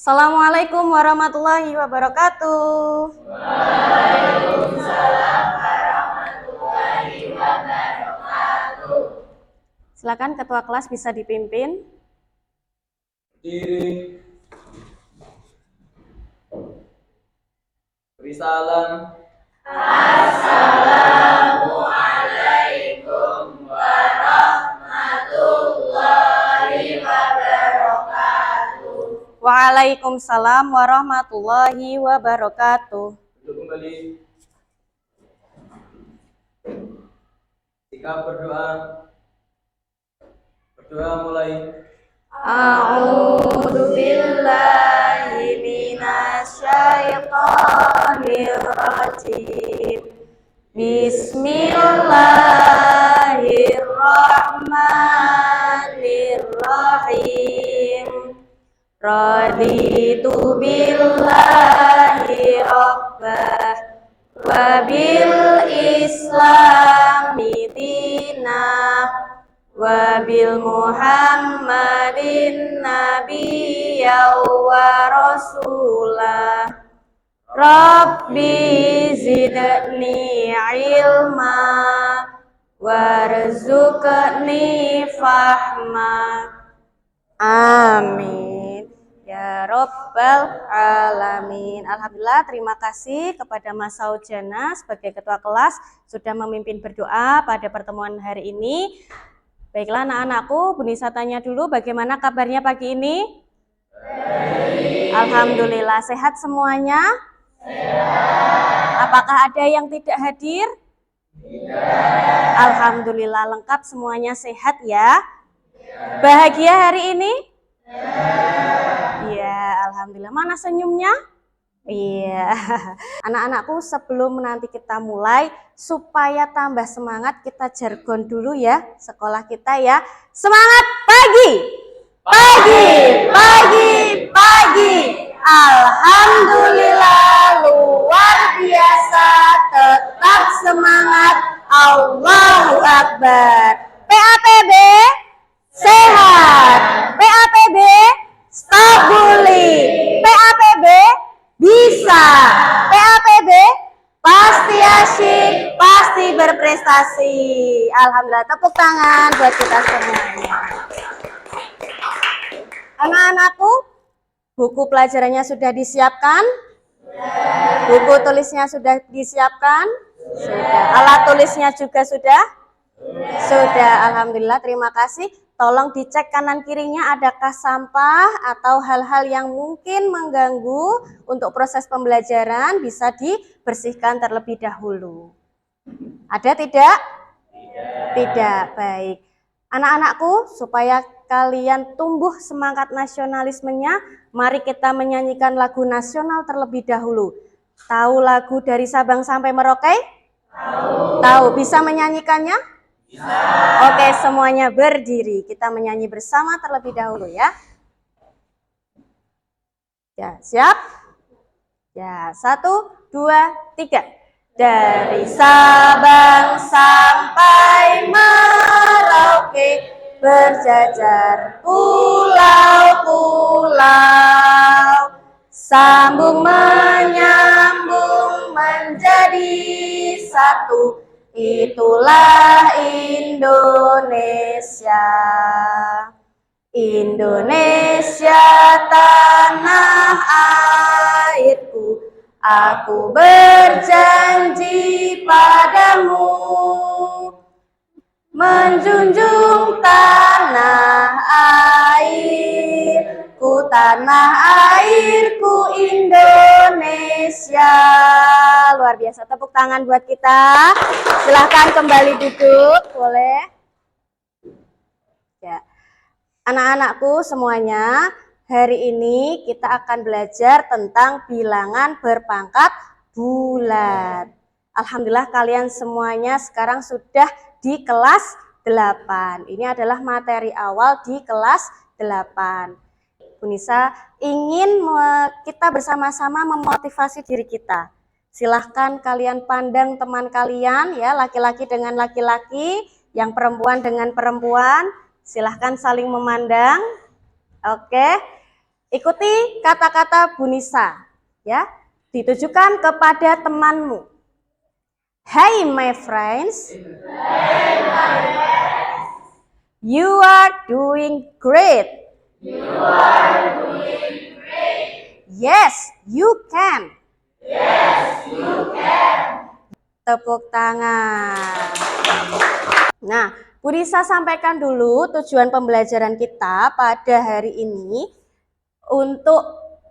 Assalamualaikum warahmatullahi wabarakatuh. Silakan ketua kelas bisa dipimpin. Berdiri. Beri salam. Assalamualaikum warahmatullahi wabarakatuh. Waalaikumsalam warahmatullahi wabarakatuh. Duduk kembali. Sikap berdoa. Berdoa mulai. A'udzu billahi minasyaitonir rajim. Bismillahirrahmanirrahim. Raditu billahi rabbah wa bil islami dinah wa bil muhammadin nabiyya wa rasulah. Rabbi zidni ilma warzuqni fahma. Amin ya Rabbal Alamin. Alhamdulillah, terima kasih kepada Mas Saujana sebagai ketua kelas sudah memimpin berdoa pada pertemuan hari ini. Baiklah anak-anakku, Bu Nisa tanya dulu bagaimana kabarnya pagi ini? Baik. Alhamdulillah, sehat semuanya? Sehat. Apakah ada yang tidak hadir? Tidak. Alhamdulillah, lengkap semuanya sehat ya? Bahagia hari ini? Iya, alhamdulillah. Mana senyumnya? Iya. Anak-anakku, sebelum nanti kita mulai, supaya tambah semangat, kita jargon dulu ya, sekolah kita ya. Semangat pagi! Pagi! Pagi! Pagi! Alhamdulillah, luar biasa, tetap semangat, Allahu Akbar. PAPB? Sehat. PAPB stabili. PAPB bisa. PAPB pasti asyik, pasti berprestasi. Alhamdulillah, tepuk tangan buat kita semuanya. Anak-anakku, buku pelajarannya sudah disiapkan? Buku tulisnya sudah disiapkan? Sudah. Alat tulisnya juga sudah? Sudah, alhamdulillah, terima kasih. Tolong dicek kanan kirinya adakah sampah atau hal-hal yang mungkin mengganggu untuk proses pembelajaran, bisa dibersihkan terlebih dahulu. Ada tidak? Tidak, baik. Anak-anakku, supaya kalian tumbuh semangat nasionalismenya, mari kita menyanyikan lagu nasional terlebih dahulu. Tahu lagu dari Sabang sampai Merauke? Tahu. Bisa menyanyikannya? Bisa. Oke, semuanya berdiri. Kita menyanyi bersama terlebih dahulu ya. Ya, siap? Ya, 1, 2, 3. Dari Sabang sampai Merauke, berjajar pulau-pulau, sambung menyambung menjadi satu. Itulah Indonesia. Indonesia tanah airku, aku berjanji padamu, menjunjung tanah airku, tanah airku Indonesia. Luar biasa, tepuk tangan buat kita. Silahkan kembali duduk, boleh. Ya. Anak-anakku semuanya, hari ini kita akan belajar tentang bilangan berpangkat bulat. Alhamdulillah kalian semuanya sekarang sudah di kelas 8. Ini adalah materi awal di kelas 8. Bu Nisa ingin kita bersama-sama memotivasi diri kita. Silahkan kalian pandang teman kalian ya, laki-laki dengan laki-laki, yang perempuan dengan perempuan. Silahkan saling memandang. Oke. Ikuti kata-kata Bu Nisa, ya. Ditujukan kepada temanmu. Hey my friends. You are doing great. Yes, you can. Tepuk tangan. Nah, Bu Risa sampaikan dulu tujuan pembelajaran kita pada hari ini. Untuk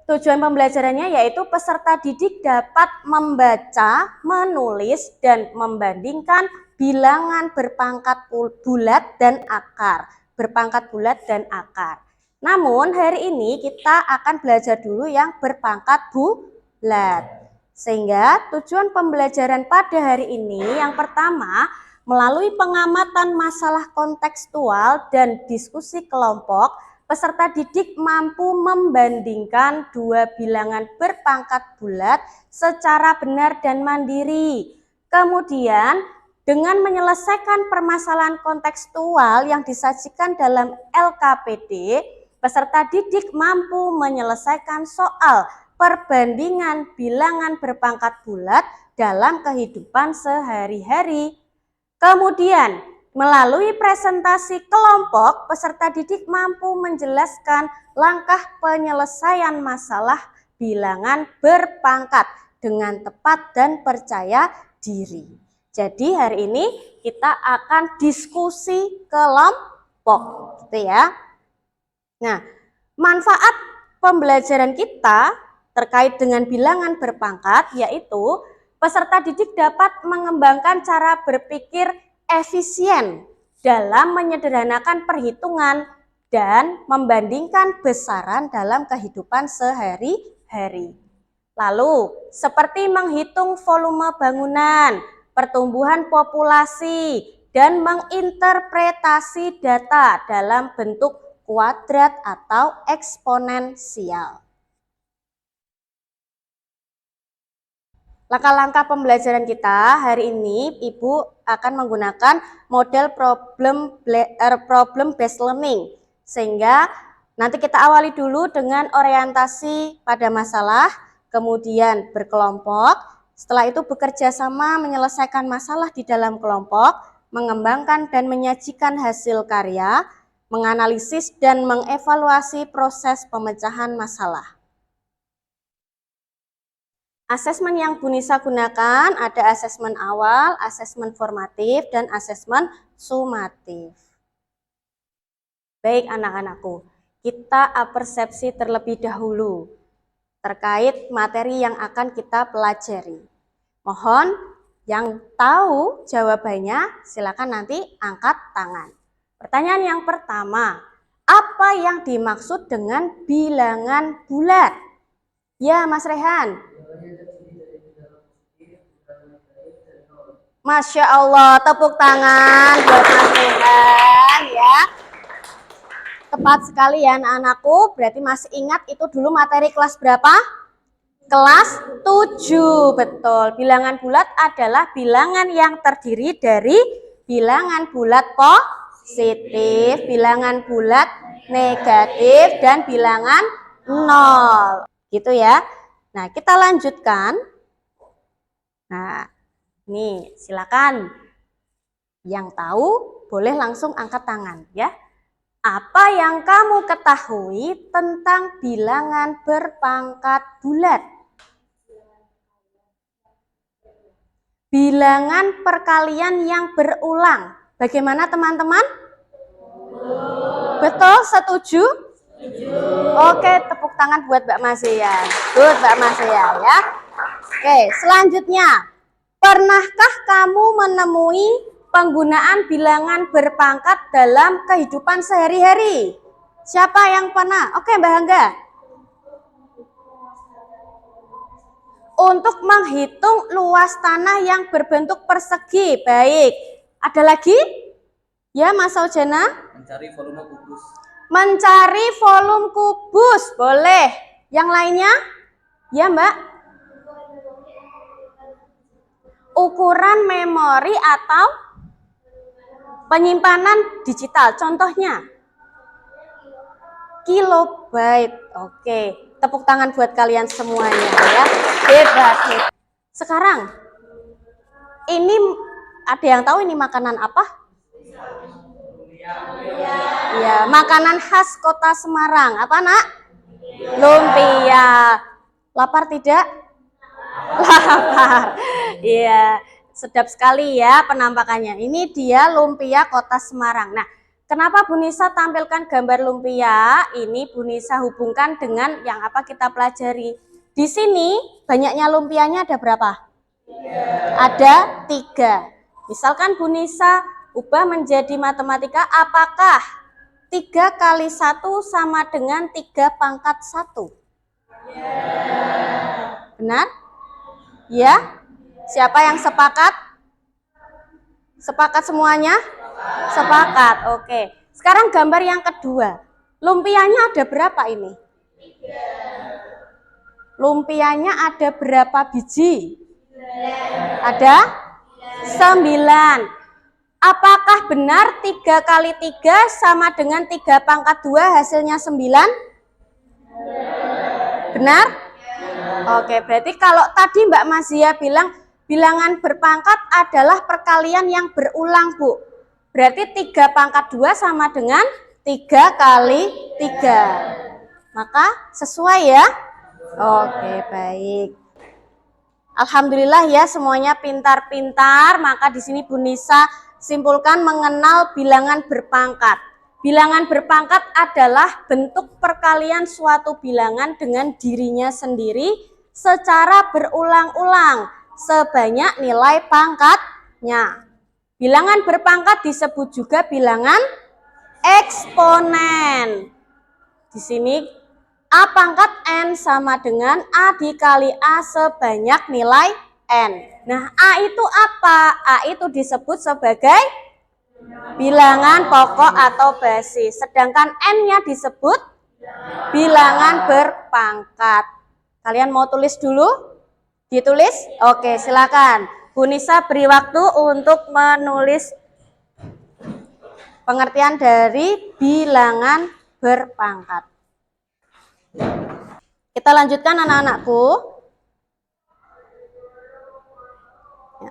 tujuan pembelajarannya yaitu peserta didik dapat membaca, menulis, dan membandingkan bilangan berpangkat bulat dan akar. Berpangkat bulat dan akar. Namun hari ini kita akan belajar dulu yang berpangkat bulat. Sehingga tujuan pembelajaran pada hari ini yang pertama, melalui pengamatan masalah kontekstual dan diskusi kelompok, peserta didik mampu membandingkan dua bilangan berpangkat bulat secara benar dan mandiri. Kemudian, dengan menyelesaikan permasalahan kontekstual yang disajikan dalam LKPD, peserta didik mampu menyelesaikan soal perbandingan bilangan berpangkat bulat dalam kehidupan sehari-hari. Kemudian, melalui presentasi kelompok, peserta didik mampu menjelaskan langkah penyelesaian masalah bilangan berpangkat dengan tepat dan percaya diri. Jadi hari ini kita akan diskusi kelompok, gitu ya. Nah, manfaat pembelajaran kita terkait dengan bilangan berpangkat yaitu peserta didik dapat mengembangkan cara berpikir efisien dalam menyederhanakan perhitungan dan membandingkan besaran dalam kehidupan sehari-hari. Lalu, seperti menghitung volume bangunan, pertumbuhan populasi, dan menginterpretasi data dalam bentuk kuadrat atau eksponensial. Langkah-langkah pembelajaran kita hari ini, Ibu akan menggunakan model problem based learning. Sehingga nanti kita awali dulu dengan orientasi pada masalah, kemudian berkelompok, setelah itu bekerja sama menyelesaikan masalah di dalam kelompok, mengembangkan dan menyajikan hasil karya, menganalisis dan mengevaluasi proses pemecahan masalah. Asesmen yang Bu Nisa gunakan ada asesmen awal, asesmen formatif, dan asesmen sumatif. Baik anak-anakku, kita apersepsi terlebih dahulu terkait materi yang akan kita pelajari. Mohon yang tahu jawabannya silakan nanti angkat tangan. Pertanyaan yang pertama, apa yang dimaksud dengan bilangan bulat? Ya, Mas Rehan. Masya Allah, tepuk tangan buat Mas Rehan ya. Tepat sekali ya anak-anakku, berarti masih ingat itu dulu materi kelas berapa? Kelas 7, betul. Bilangan bulat adalah bilangan yang terdiri dari bilangan bulat positif, bilangan bulat negatif, dan bilangan 0. Gitu ya. Nah, kita lanjutkan. Nah, nih, silakan. Yang tahu boleh langsung angkat tangan ya. Apa yang kamu ketahui tentang bilangan berpangkat bulat? Bilangan perkalian yang berulang. Bagaimana teman-teman? Betul, setuju? Oke, tepuk tangan buat Mbak Masya. Good, Mbak Masya ya. Oke, selanjutnya. Pernahkah kamu menemui penggunaan bilangan berpangkat dalam kehidupan sehari-hari? Siapa yang pernah? Oke, Mbak Hangga. Untuk menghitung luas tanah yang berbentuk persegi. Baik. Ada lagi? Ya, Mas Saujana? Mencari volume kubus. Mencari volume kubus. Boleh. Yang lainnya? Ya, Mbak? Ukuran memori atau penyimpanan digital. Contohnya? kilobyte. Oke, tepuk tangan buat kalian semuanya ya. Hebat. Sekarang ini ada yang tahu ini makanan apa? Ya, makanan khas Kota Semarang. Apa, Nak? Lumpia. Lapar tidak? Lapar. Iya, sedap sekali ya penampakannya. Ini dia lumpia Kota Semarang. Nah, kenapa Bu Nisa tampilkan gambar lumpia? Ini Bu Nisa hubungkan dengan yang apa kita pelajari. Di sini banyaknya lumpianya ada berapa? Ada 3. Misalkan Bu Nisa ubah menjadi matematika, apakah 3 kali 1 sama dengan 3 pangkat 1? Benar? Ya? Siapa yang sepakat? Sepakat semuanya? Sepakat, oke. Sekarang gambar yang kedua. Lumpianya ada berapa ini? Lumpianya ada berapa biji? Ada 9. Apakah benar 3 kali 3 sama dengan 3 pangkat 2 hasilnya 9? Benar? Oke, berarti kalau tadi Mbak Mazia bilang bilangan berpangkat adalah perkalian yang berulang, Bu. Berarti 3 pangkat 2 sama dengan 3 kali 3. Maka sesuai ya? Oke, baik. Alhamdulillah ya semuanya pintar-pintar, maka di sini Bu Nisa simpulkan mengenal bilangan berpangkat. Bilangan berpangkat adalah bentuk perkalian suatu bilangan dengan dirinya sendiri secara berulang-ulang sebanyak nilai pangkatnya. Bilangan berpangkat disebut juga bilangan eksponen. Di sini A pangkat N sama dengan A dikali A sebanyak nilai N. Nah, A itu apa? A itu disebut sebagai bilangan pokok atau basis. Sedangkan N-nya disebut bilangan berpangkat. Kalian mau tulis dulu? Ditulis? Oke, silakan. Bu Nisa beri waktu untuk menulis pengertian dari bilangan berpangkat. Kita lanjutkan anak-anakku.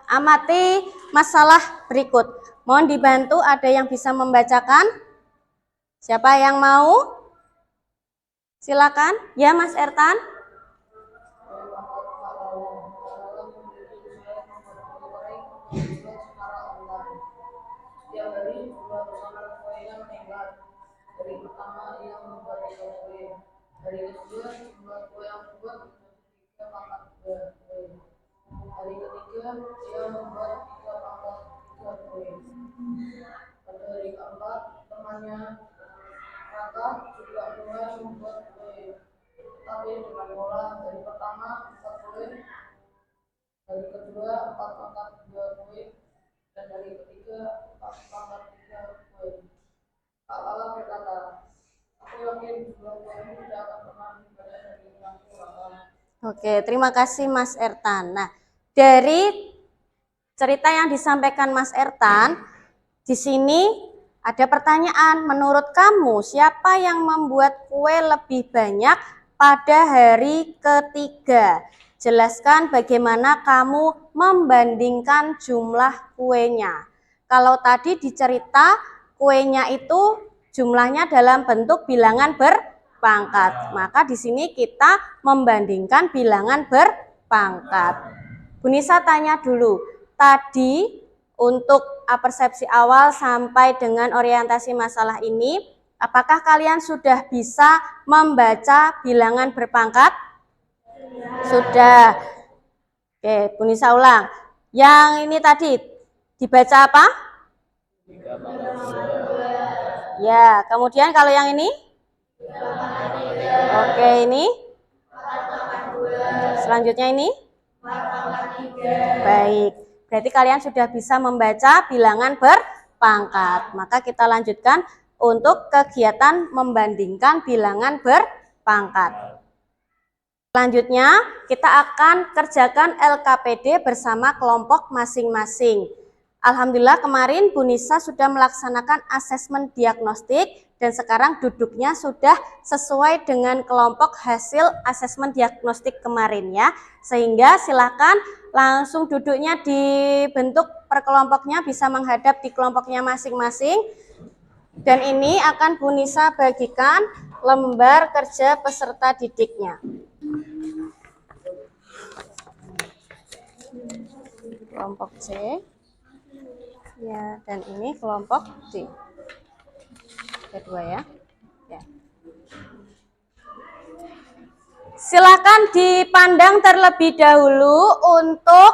Amati masalah berikut. Mohon dibantu, ada yang bisa membacakan? Siapa yang mau? Silakan. Ya, Mas Ertan. Setiap hari jumlah pesanan kuenya meningkat. Hari pertama ia membuat 3 kue. Hari kedua jumlah kue yang dibuat menjadi 3 pangkat 3 kue. Hari ketiga ia membuat 3 pangkat 3 kue. Pada hari keempat temannya Raka juga mulai membuat kue, tapi dengan pola hari pertama 4 kue, hari kedua 4 pangkat 2 kue, dan hari ketiga 4 pangkat 3 kue. Kak Lala berkata, aku yakin jumlah kuemu tidak akan pernah lebih banyak dari yang aku makan. Oke, terima kasih Mas Ertan. Nah, dari cerita yang disampaikan Mas Ertan, di sini ada pertanyaan, menurut kamu siapa yang membuat kue lebih banyak pada hari ketiga? Jelaskan bagaimana kamu membandingkan jumlah kuenya. Kalau tadi dicerita kuenya itu jumlahnya dalam bentuk bilangan berpangkat, maka di sini kita membandingkan bilangan berpangkat. Bu Nisa tanya dulu, tadi untuk persepsi awal sampai dengan orientasi masalah ini, apakah kalian sudah bisa membaca bilangan berpangkat? Sudah. Oke, Bu Nisa ulang. Yang ini tadi dibaca apa? Ya, kemudian kalau yang ini? Oke, ini? Selanjutnya ini? Baik, berarti kalian sudah bisa membaca bilangan berpangkat. Maka kita lanjutkan untuk kegiatan membandingkan bilangan berpangkat. Selanjutnya, kita akan kerjakan LKPD bersama kelompok masing-masing. Alhamdulillah kemarin Bu Nisa sudah melaksanakan asesmen diagnostik dan sekarang duduknya sudah sesuai dengan kelompok hasil asesmen diagnostik kemarin ya. Sehingga silakan langsung duduknya dibentuk per kelompoknya, bisa menghadap di kelompoknya masing-masing. Dan ini akan Bu Nisa bagikan lembar kerja peserta didiknya. Kelompok C. Ya, dan ini kelompok D. Kedua ya. Ya. Silakan dipandang terlebih dahulu untuk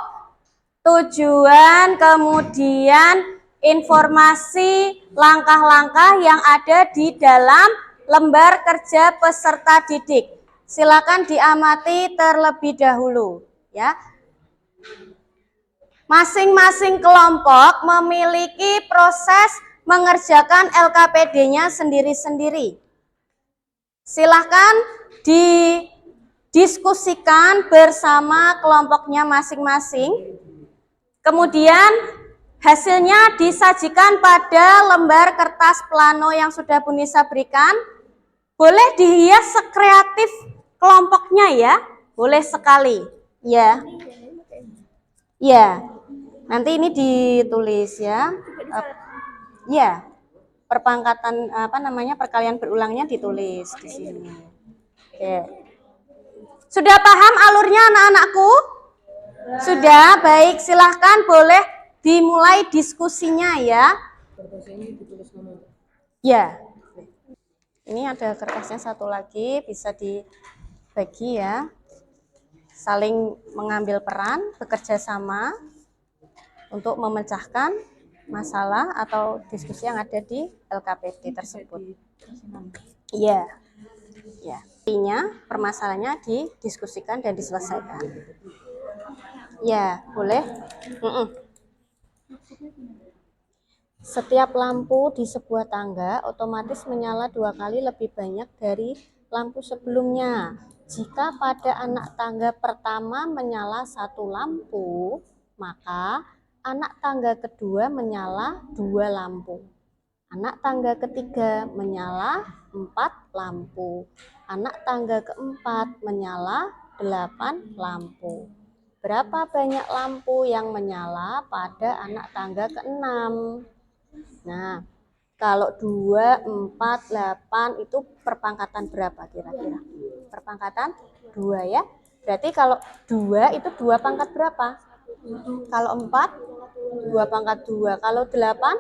tujuan, kemudian informasi, langkah-langkah yang ada di dalam lembar kerja peserta didik. Silakan diamati terlebih dahulu ya. Masing-masing kelompok memiliki proses mengerjakan LKPD-nya sendiri-sendiri. Silahkan didiskusikan bersama kelompoknya masing-masing. Kemudian hasilnya disajikan pada lembar kertas plano yang sudah Bu Nisa berikan. Boleh dihias sekreatif kelompoknya ya, boleh sekali. Ya, ya. Nanti ini ditulis ya. Ya, perpangkatan perkalian berulangnya ditulis di sini. Oke. Sudah paham alurnya anak-anakku? Sudah, baik. Silahkan boleh dimulai diskusinya ya. Ya. Ini ada kertasnya satu lagi, bisa dibagi ya. Saling mengambil peran, bekerja sama untuk memecahkan masalah atau diskusi yang ada di LKPD tersebut. Iya. Ya. Intinya permasalahannya didiskusikan dan diselesaikan. Ya, boleh. Setiap lampu di sebuah tangga otomatis menyala 2 kali lebih banyak dari lampu sebelumnya. Jika pada anak tangga pertama menyala 1 lampu, maka anak tangga kedua menyala 2 lampu. Anak tangga ketiga menyala 4 lampu. Anak tangga keempat menyala 8 lampu. Berapa banyak lampu yang menyala pada anak tangga ke-6? Nah, kalau 2, 4, 8 itu perpangkatan berapa kira-kira? Perpangkatan 2 ya. Berarti kalau 2 itu 2 pangkat berapa? Kalau 4, 2 pangkat 2. Kalau 8,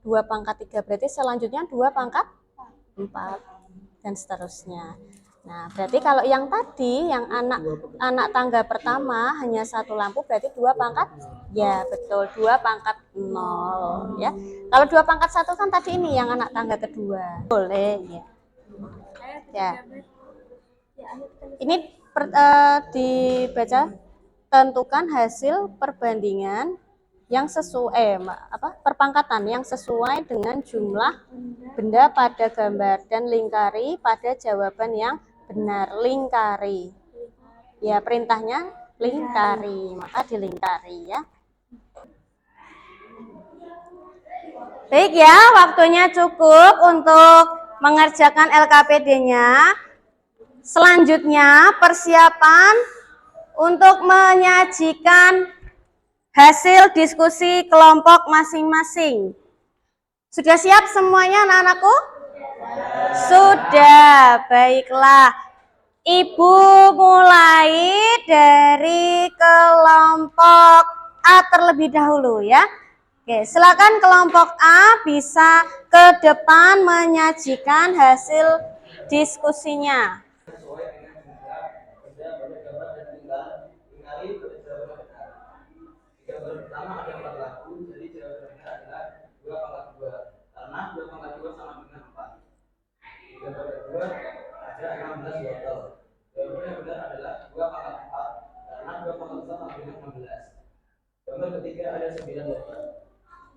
2 pangkat 3. Berarti selanjutnya 2 pangkat 4 dan seterusnya. Nah, berarti kalau yang tadi, yang anak tangga pertama hanya 1 lampu, berarti 2 pangkat? Ya, betul, 2 pangkat 0 ya. Kalau 2 pangkat 1 kan tadi ini yang anak tangga kedua. Boleh ya. Ya. Ini dibaca, tentukan hasil perbandingan yang sesuai perpangkatan yang sesuai dengan jumlah benda pada gambar dan lingkari pada jawaban yang benar. Lingkari ya, perintahnya lingkari, maka dilingkari ya. Baik ya, waktunya cukup untuk mengerjakan LKPD-nya. Selanjutnya persiapan untuk menyajikan hasil diskusi kelompok masing-masing. Sudah siap semuanya anak-anakku? Sudah, baiklah. Ibu mulai dari kelompok A terlebih dahulu ya. Oke, silakan kelompok A bisa ke depan menyajikan hasil diskusinya. Gambar pertama ada 4 lampu, jadi jawabannya adalah 2 pangkat 2 karena 2 pangkat 2 sama dengan 4. Gambar kedua ada 16 wortel. Jawaban yang benar adalah 2 pangkat 4 karena 2 pangkat 4 sama dengan 16. Gambar ketiga ada 9 wortel.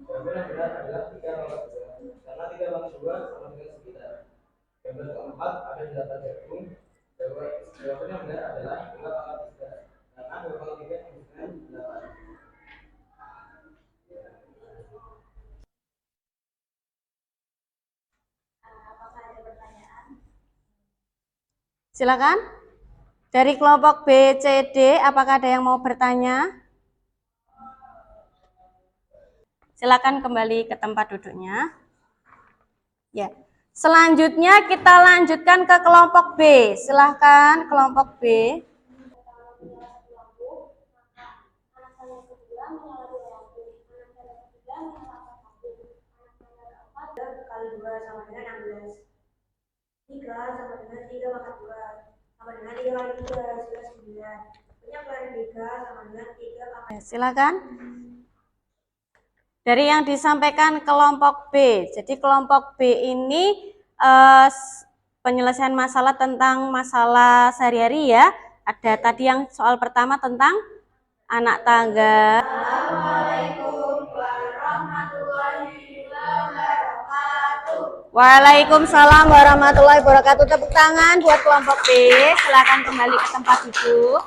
Jawaban yang benar adalah 3 pangkat 2 karena 3 pangkat 2 sama dengan 9. Gambar keempat ada 8 jagung. Jawaban yang benar adalah 2 pangkat 3 karena 2 pangkat 3 sama dengan 8. Silakan. Dari kelompok B, C, D, apakah ada yang mau bertanya? Silakan kembali ke tempat duduknya. Ya. Selanjutnya kita lanjutkan ke kelompok B. Silakan kelompok B. Kali 2 sama dengan 16. 3 sama dengan 3 pangkat 2 sama dengan 3 kali 3 sudah 9. Banyak dari 3 sama dengan 3 pangkat. Silakan. Dari yang disampaikan kelompok B. Jadi kelompok B ini penyelesaian masalah tentang masalah sehari-hari ya. Ada tadi yang soal pertama tentang anak tangga. Assalamualaikum warahmatullahi wabarakatuh. Waalaikumsalam warahmatullahi wabarakatuh. Tepuk tangan buat kelompok B. Silakan kembali ke tempat duduk.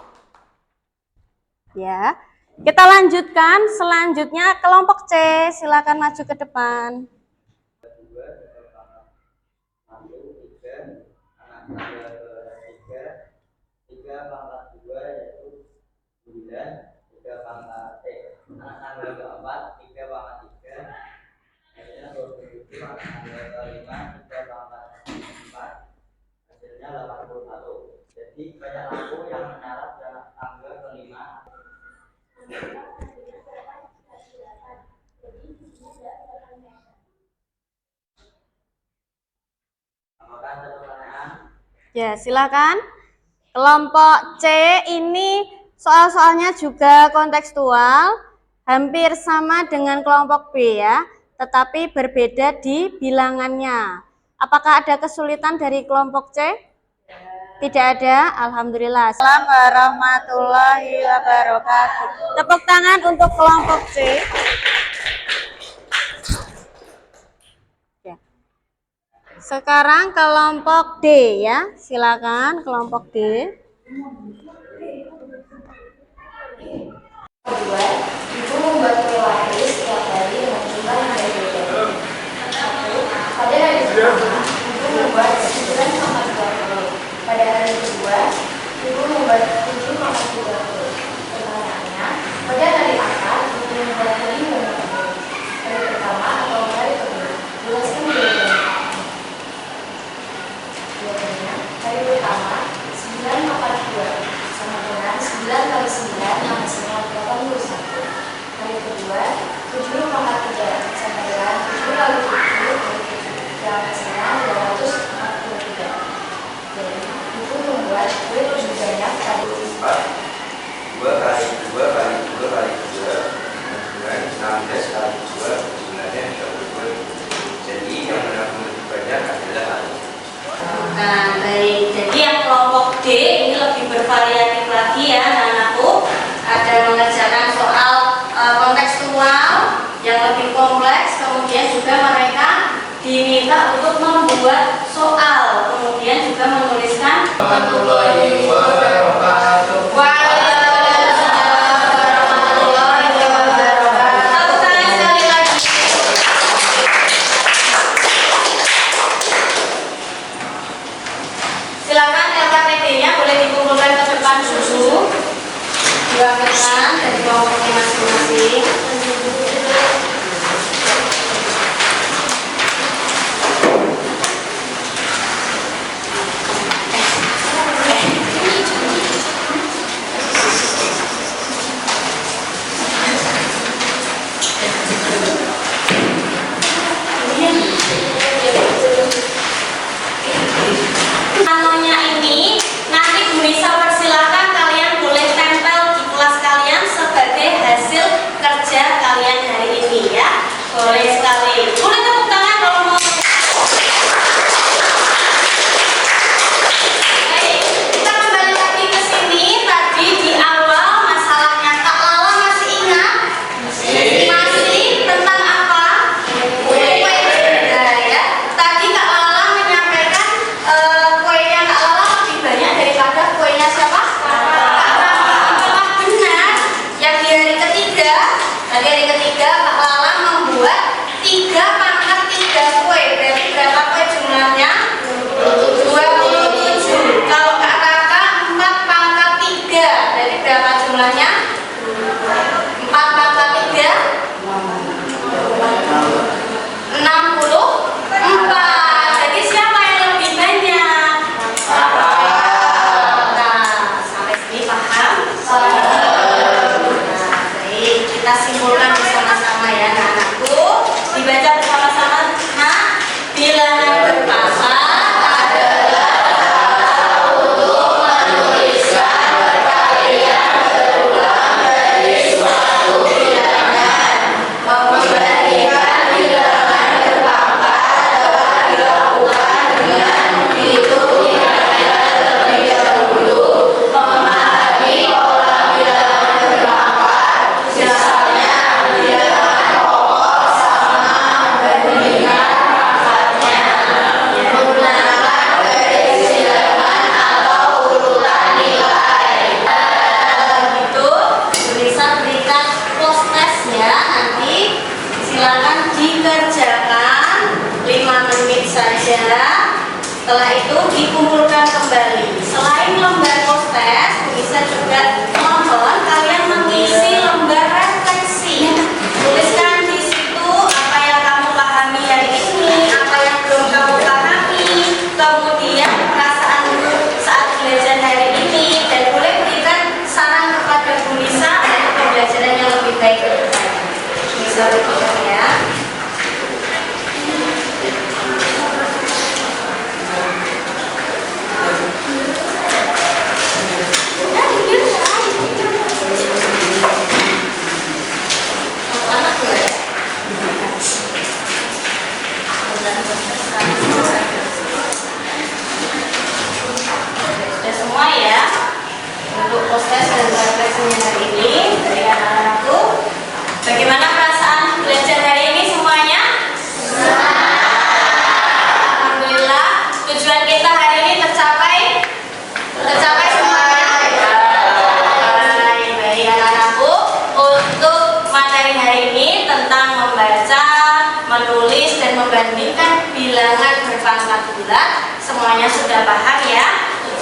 Ya. Kita lanjutkan. Selanjutnya kelompok C. Silakan maju ke depan. 2 pangkat 1, 3, anak tangga ke 3 pangkat 2 yaitu 9, 3 pangkat anak tangga ke 4, 3 pangkat 3, hasilnya 27, anak tangga ke 5, 3 pangkat 4, hasilnya 81. Jadi banyak lampu yang menyala pada tangga ke 5. Apakah ada pertanyaan? Ya, silakan. Kelompok C ini soal-soalnya juga kontekstual, hampir sama dengan kelompok B ya, tetapi berbeda di bilangannya. Apakah ada kesulitan dari kelompok C? Tidak ada, alhamdulillah. Assalamualaikum warahmatullahi wabarakatuh. Tepuk tangan untuk kelompok C. Ya. Sekarang kelompok D ya, silakan kelompok D. Ibu membuat kue lapis setiap hari dengan jumlah yang berbeda. 1. Pada hari pertama, ibu membuat 9,20. Pada hari kedua, ibu membuat 7,30. Pertanyaannya, pada hari akad, ibu membuat 5,20. Hari pertama atau hari kedua? Jelaskan jawabannya. Jawabannya, hari pertama 9,42 sama dengan 9 kali 9 yang hasilnya 81. Hari kedua 7,3 sama dengan 7 kali 7 yang hasilnya 243. Jadi ibu membuat kue lebih banyak pada 2 kali 2 kali 2 kali 2 dengan 16 kali 2 sebenarnya 32. Jadi yang lebih banyak adalah hari. Nah, baik. Jadi yang kelompok D ini lebih bervariatif lagi ya, anak-anakku. Ada mengerjakan soal kontekstual yang lebih kompleks, kemudian juga mereka diminta untuk membuat soal, kemudian juga menuliskan Warahmatullahi wabarakatuh. Waalaikumsalam warahmatullahi wabarakatuh. Tepuk tangan sekali lagi. Silakan LKPD-nya boleh dikumpulkan ke depan dulu. Diambilkan dari kelompoknya masing-masing. Anonya ini nanti Bu Nisa persilakan kalian boleh tempel di kelas kalian sebagai hasil kerja Setelah itu dikumpulkan kembali. Selain lembar postes, bisa juga mohon kalian mengisi lembar refleksi. Tuliskan di situ apa yang kamu pahami hari ini, apa yang belum kamu pahami, kemudian perasaanmu saat belajar hari ini, dan boleh berikan saran kepada Bu Nisa untuk pembelajaran yang lebih baik ke depannya. Bisa begitu ya. Sudah semua ya untuk postes dan refleksinya hari ini dari anak-anakku. Bagaimana perasaan belajar hari ini semuanya? Alhamdulillah, tujuan kita hari ini tercapai. Tercapai semuanya. Baik anak-anakku, untuk materi hari ini tentang membaca, menulis dan membandingkan bilangan berpangkat bulat, semuanya sudah paham ya?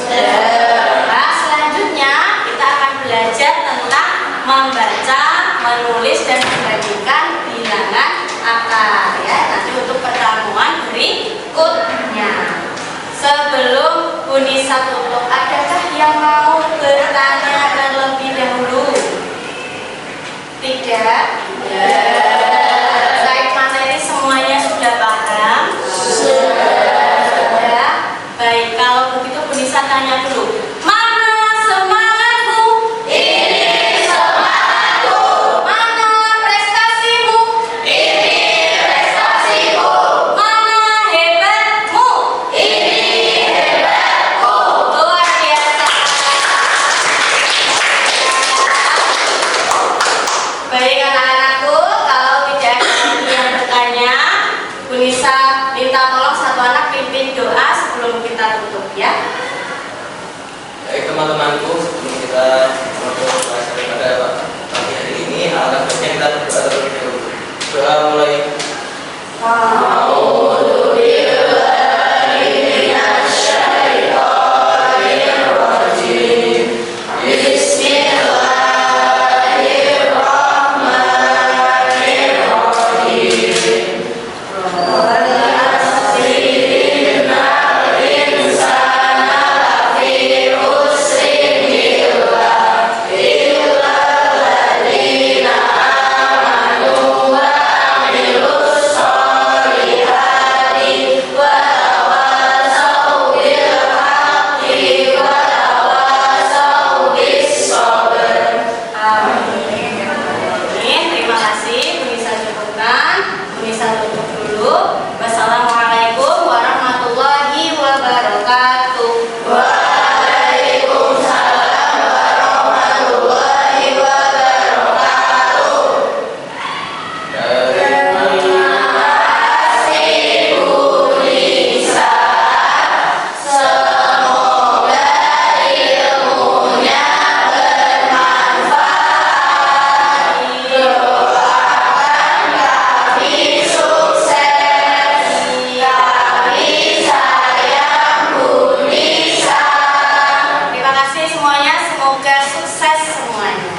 Nah, selanjutnya kita akan belajar tentang membaca, menulis dan membandingkan bilangan akar ya. Nanti untuk pertemuan berikutnya. Sebelum Bu Nisa tutup, adakah yang mau bertanya terlebih dahulu? Tidak? Baik, materi semuanya sudah paham? Sudah. Baik, kalau begitu Bu Nisa tanya dulu. Mana semangatmu? Ini semangatku. Mana prestasimu? Ini prestasiku. Mana hebatmu? Ini hebatku. Luar biasa. Baik anak-anakku, kalau tidak ada lagi yang bertanya, Bu Nisa minta tolong satu anak pimpin doa sebelum kita tutup ya. Baik teman-temanku, sebelum kita menutup pelajaran pada pagi hari ini, alangkah baiknya kita berdoa terlebih dahulu. Doa mulai. Terima kasih, Bu Nisa cukupkan. Bu Nisa tutup dulu. Wassalamualaikum warahmatullahi wabarakatuh. Waalaikumsalam warahmatullahi wabarakatuh. Terima kasih Bu Nisa. Semoga ilmunya bermanfaat. Doakan kami sukses. Kami sayang Bu Nisa. Terima kasih semuanya. Semoga sukses semuanya.